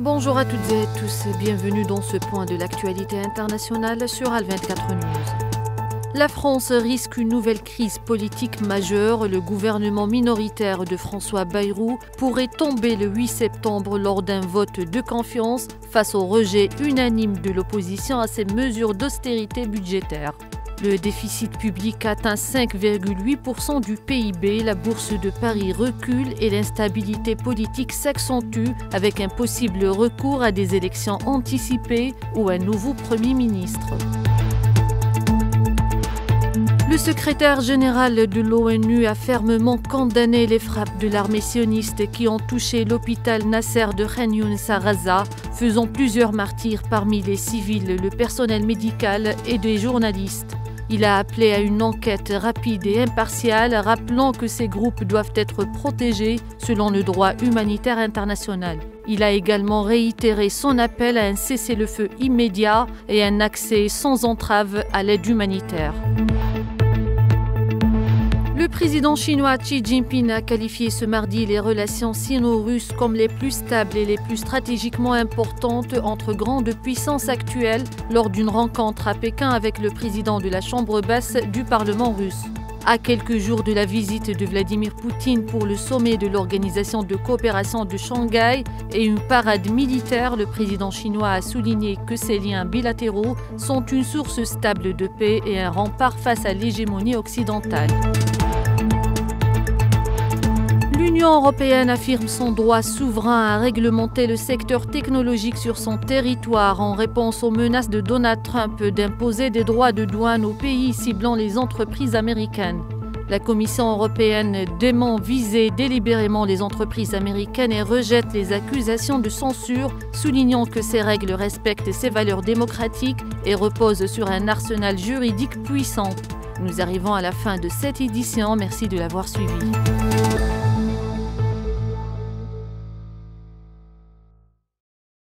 Bonjour à toutes et à tous, bienvenue dans ce point de l'actualité internationale sur Al24 News. La France risque une nouvelle crise politique majeure. Le gouvernement minoritaire de François Bayrou pourrait tomber le 8 septembre lors d'un vote de confiance face au rejet unanime de l'opposition à ces mesures d'austérité budgétaire. Le déficit public atteint 5,8% du PIB, la bourse de Paris recule et l'instabilité politique s'accentue avec un possible recours à des élections anticipées ou un nouveau Premier ministre. Le secrétaire général de l'ONU a fermement condamné les frappes de l'armée sioniste qui ont touché l'hôpital Nasser de Khan Younes à Gaza, faisant plusieurs martyrs parmi les civils, le personnel médical et des journalistes. Il a appelé à une enquête rapide et impartiale, rappelant que ces groupes doivent être protégés selon le droit humanitaire international. Il a également réitéré son appel à un cessez-le-feu immédiat et un accès sans entrave à l'aide humanitaire. Le président chinois Xi Jinping a qualifié ce mardi les relations sino-russes comme les plus stables et les plus stratégiquement importantes entre grandes puissances actuelles lors d'une rencontre à Pékin avec le président de la Chambre basse du Parlement russe. À quelques jours de la visite de Vladimir Poutine pour le sommet de l'Organisation de coopération de Shanghai et une parade militaire, le président chinois a souligné que ces liens bilatéraux sont une source stable de paix et un rempart face à l'hégémonie occidentale. L'Union européenne affirme son droit souverain à réglementer le secteur technologique sur son territoire en réponse aux menaces de Donald Trump d'imposer des droits de douane aux pays ciblant les entreprises américaines. La Commission européenne dément viser délibérément les entreprises américaines et rejette les accusations de censure, soulignant que ces règles respectent ses valeurs démocratiques et reposent sur un arsenal juridique puissant. Nous arrivons à la fin de cette édition, merci de l'avoir suivi.